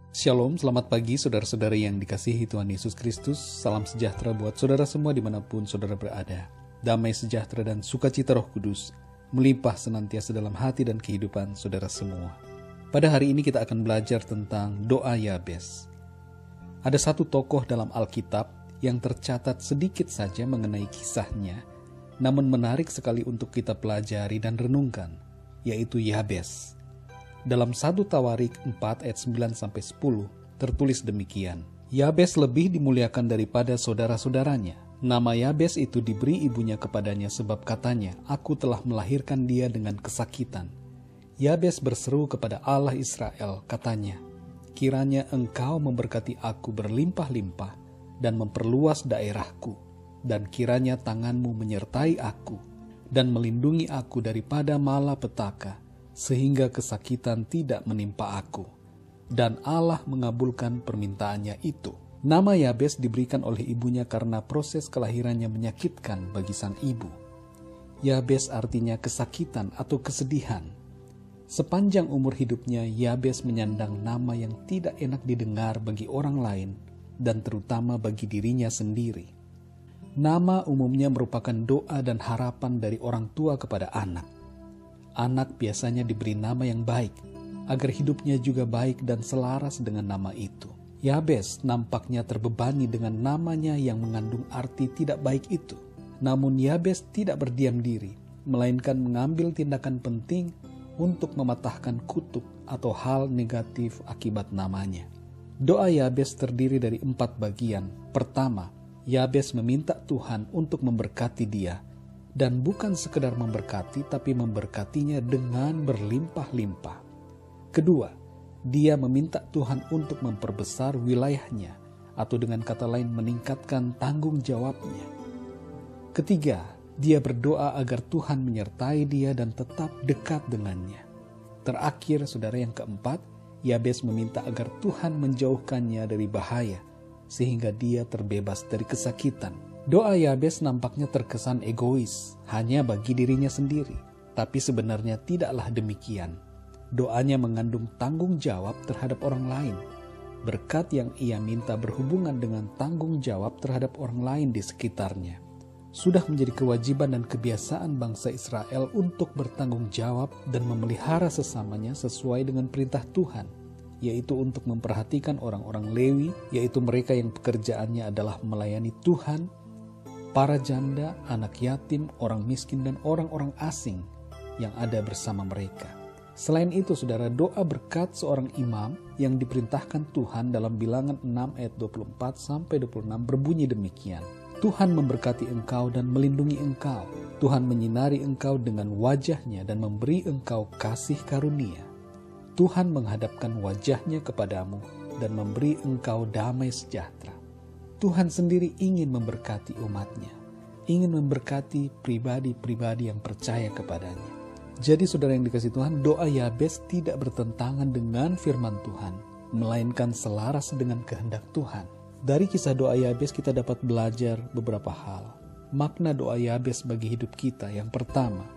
Shalom, selamat pagi saudara-saudari yang dikasihi Tuhan Yesus Kristus. Salam sejahtera buat saudara semua dimanapun saudara berada. Damai sejahtera dan sukacita Roh Kudus melimpah senantiasa dalam hati dan kehidupan saudara semua. Pada hari ini kita akan belajar tentang doa Yabes. Ada satu tokoh dalam Alkitab yang tercatat sedikit saja mengenai kisahnya, namun menarik sekali untuk kita pelajari dan renungkan, yaitu Yabes. Dalam 1 Tawarik 4 ayat 9-10 tertulis demikian. Yabes lebih dimuliakan daripada saudara-saudaranya. Nama Yabes itu diberi ibunya kepadanya sebab katanya, aku telah melahirkan dia dengan kesakitan. Yabes berseru kepada Allah Israel, katanya, kiranya engkau memberkati aku berlimpah-limpah dan memperluas daerahku, dan kiranya tanganmu menyertai aku dan melindungi aku daripada malapetaka, sehingga kesakitan tidak menimpa aku. Dan Allah mengabulkan permintaannya itu. Nama Yabes diberikan oleh ibunya karena proses kelahirannya menyakitkan bagi sang ibu. Yabes artinya kesakitan atau kesedihan. Sepanjang umur hidupnya, Yabes menyandang nama yang tidak enak didengar bagi orang lain dan terutama bagi dirinya sendiri. Nama umumnya merupakan doa dan harapan dari orang tua kepada anak. Anak biasanya diberi nama yang baik, agar hidupnya juga baik dan selaras dengan nama itu. Yabes nampaknya terbebani dengan namanya yang mengandung arti tidak baik itu. Namun Yabes tidak berdiam diri, melainkan mengambil tindakan penting untuk mematahkan kutuk atau hal negatif akibat namanya. Doa Yabes terdiri dari 4 bagian. Pertama, Yabes meminta Tuhan untuk memberkati dia. Dan bukan sekedar memberkati, tapi memberkatinya dengan berlimpah-limpah. Kedua, dia meminta Tuhan untuk memperbesar wilayahnya, atau dengan kata lain meningkatkan tanggung jawabnya. Ketiga, dia berdoa agar Tuhan menyertai dia dan tetap dekat dengannya. Terakhir, saudara, yang keempat, Yabes meminta agar Tuhan menjauhkannya dari bahaya, sehingga dia terbebas dari kesakitan. Doa Yabes nampaknya terkesan egois, hanya bagi dirinya sendiri. Tapi sebenarnya tidaklah demikian. Doanya mengandung tanggung jawab terhadap orang lain. Berkat yang ia minta berhubungan dengan tanggung jawab terhadap orang lain di sekitarnya. Sudah menjadi kewajiban dan kebiasaan bangsa Israel untuk bertanggung jawab dan memelihara sesamanya sesuai dengan perintah Tuhan, yaitu untuk memperhatikan orang-orang Lewi, yaitu mereka yang pekerjaannya adalah melayani Tuhan, para janda, anak yatim, orang miskin, dan orang-orang asing yang ada bersama mereka. Selain itu, saudara, doa berkat seorang imam yang diperintahkan Tuhan dalam Bilangan 6 ayat 24-26 berbunyi demikian. Tuhan memberkati engkau dan melindungi engkau. Tuhan menyinari engkau dengan wajahnya dan memberi engkau kasih karunia. Tuhan menghadapkan wajahnya kepadamu dan memberi engkau damai sejahtera. Tuhan sendiri ingin memberkati umatnya, ingin memberkati pribadi-pribadi yang percaya kepadanya. Jadi saudara yang dikasihi Tuhan, doa Yabes tidak bertentangan dengan firman Tuhan, melainkan selaras dengan kehendak Tuhan. Dari kisah doa Yabes kita dapat belajar beberapa hal. Makna doa Yabes bagi hidup kita, yang pertama,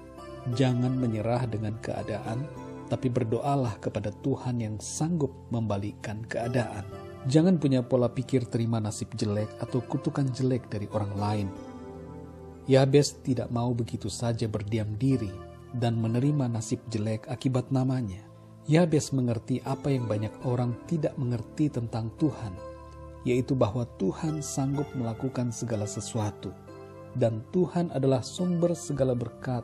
jangan menyerah dengan keadaan, tapi berdoalah kepada Tuhan yang sanggup membalikkan keadaan. Jangan punya pola pikir terima nasib jelek atau kutukan jelek dari orang lain. Yabes tidak mau begitu saja berdiam diri dan menerima nasib jelek akibat namanya. Yabes mengerti apa yang banyak orang tidak mengerti tentang Tuhan, yaitu bahwa Tuhan sanggup melakukan segala sesuatu, dan Tuhan adalah sumber segala berkat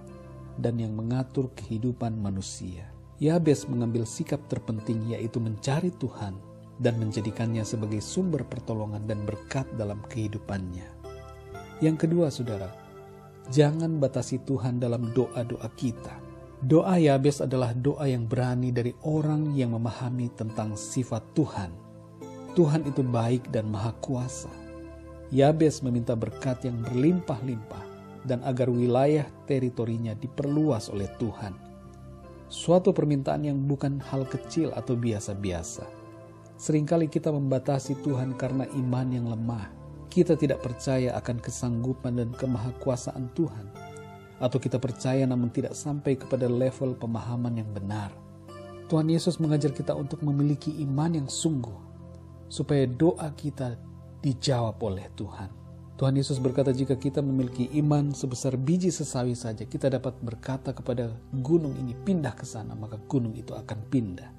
dan yang mengatur kehidupan manusia. Yabes mengambil sikap terpenting, yaitu mencari Tuhan dan menjadikannya sebagai sumber pertolongan dan berkat dalam kehidupannya. Yang kedua, saudara, jangan batasi Tuhan dalam doa-doa kita. Doa Yabes adalah doa yang berani dari orang yang memahami tentang sifat Tuhan. Tuhan itu baik dan maha kuasa. Yabes meminta berkat yang berlimpah-limpah dan agar wilayah teritorinya diperluas oleh Tuhan. Suatu permintaan yang bukan hal kecil atau biasa-biasa. Seringkali kita membatasi Tuhan karena iman yang lemah. Kita tidak percaya akan kesanggupan dan kemahakuasaan Tuhan. Atau kita percaya namun tidak sampai kepada level pemahaman yang benar. Tuhan Yesus mengajar kita untuk memiliki iman yang sungguh, supaya doa kita dijawab oleh Tuhan. Tuhan Yesus berkata, jika kita memiliki iman sebesar biji sesawi saja, kita dapat berkata kepada gunung ini, pindah ke sana, maka gunung itu akan pindah.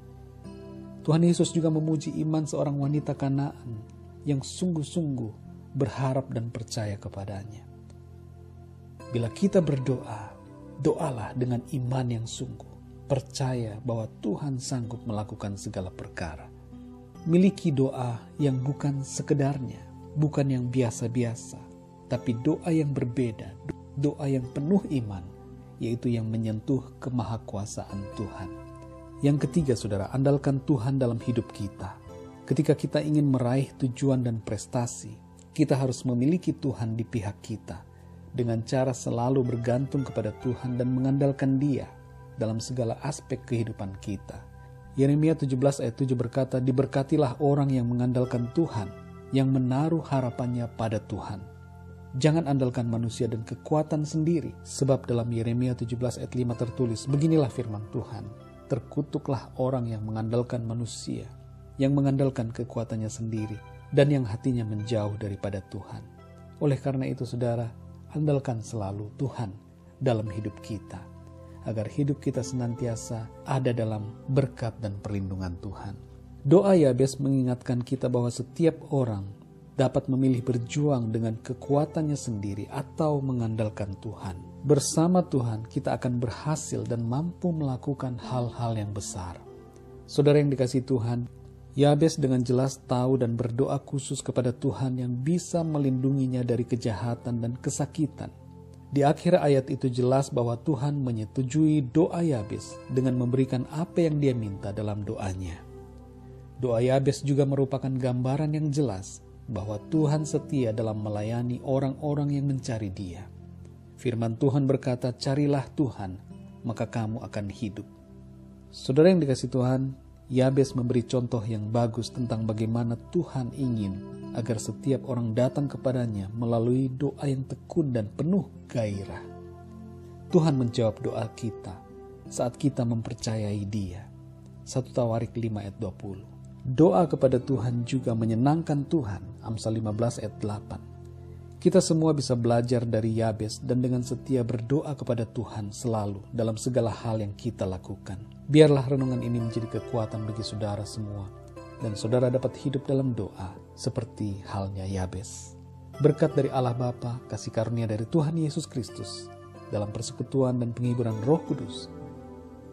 Tuhan Yesus juga memuji iman seorang wanita Kanaan yang sungguh-sungguh berharap dan percaya kepadanya. Bila kita berdoa, doalah dengan iman yang sungguh. Percaya bahwa Tuhan sanggup melakukan segala perkara. Miliki doa yang bukan sekedarnya, bukan yang biasa-biasa, tapi doa yang berbeda, doa yang penuh iman, yaitu yang menyentuh kemahakuasaan Tuhan. Yang ketiga, saudara, andalkan Tuhan dalam hidup kita. Ketika kita ingin meraih tujuan dan prestasi, kita harus memiliki Tuhan di pihak kita, dengan cara selalu bergantung kepada Tuhan dan mengandalkan Dia dalam segala aspek kehidupan kita. Yeremia 17 ayat 7 berkata, diberkatilah orang yang mengandalkan Tuhan, yang menaruh harapannya pada Tuhan. Jangan andalkan manusia dan kekuatan sendiri, sebab dalam Yeremia 17 ayat 5 tertulis, beginilah firman Tuhan, terkutuklah orang yang mengandalkan manusia, yang mengandalkan kekuatannya sendiri, dan yang hatinya menjauh daripada Tuhan. Oleh karena itu, saudara, andalkan selalu Tuhan dalam hidup kita, agar hidup kita senantiasa ada dalam berkat dan perlindungan Tuhan. Doa Yabes mengingatkan kita bahwa setiap orang dapat memilih berjuang dengan kekuatannya sendiri atau mengandalkan Tuhan. Bersama Tuhan kita akan berhasil dan mampu melakukan hal-hal yang besar. Saudara yang dikasihi Tuhan, Yabes dengan jelas tahu dan berdoa khusus kepada Tuhan yang bisa melindunginya dari kejahatan dan kesakitan. Di akhir ayat itu jelas bahwa Tuhan menyetujui doa Yabes dengan memberikan apa yang dia minta dalam doanya. Doa Yabes juga merupakan gambaran yang jelas bahwa Tuhan setia dalam melayani orang-orang yang mencari Dia. Firman Tuhan berkata, carilah Tuhan, maka kamu akan hidup. Saudara yang dikasihi Tuhan, Yabes memberi contoh yang bagus tentang bagaimana Tuhan ingin agar setiap orang datang kepadanya melalui doa yang tekun dan penuh gairah. Tuhan menjawab doa kita saat kita mempercayai Dia. 1 Tawarik 5 ayat 20. Doa kepada Tuhan juga menyenangkan Tuhan. Amsal 15 ayat 8. Kita semua bisa belajar dari Yabes dan dengan setia berdoa kepada Tuhan selalu dalam segala hal yang kita lakukan. Biarlah renungan ini menjadi kekuatan bagi saudara semua, dan saudara dapat hidup dalam doa seperti halnya Yabes. Berkat dari Allah Bapa, kasih karunia dari Tuhan Yesus Kristus, dalam persekutuan dan penghiburan Roh Kudus,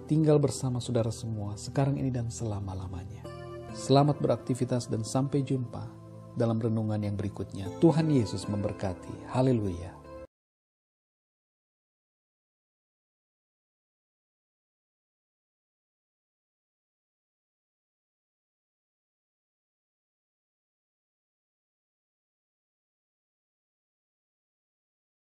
tinggal bersama saudara semua sekarang ini dan selama-lamanya. Selamat beraktivitas dan sampai jumpa dalam renungan yang berikutnya. Tuhan Yesus memberkati. Haleluya.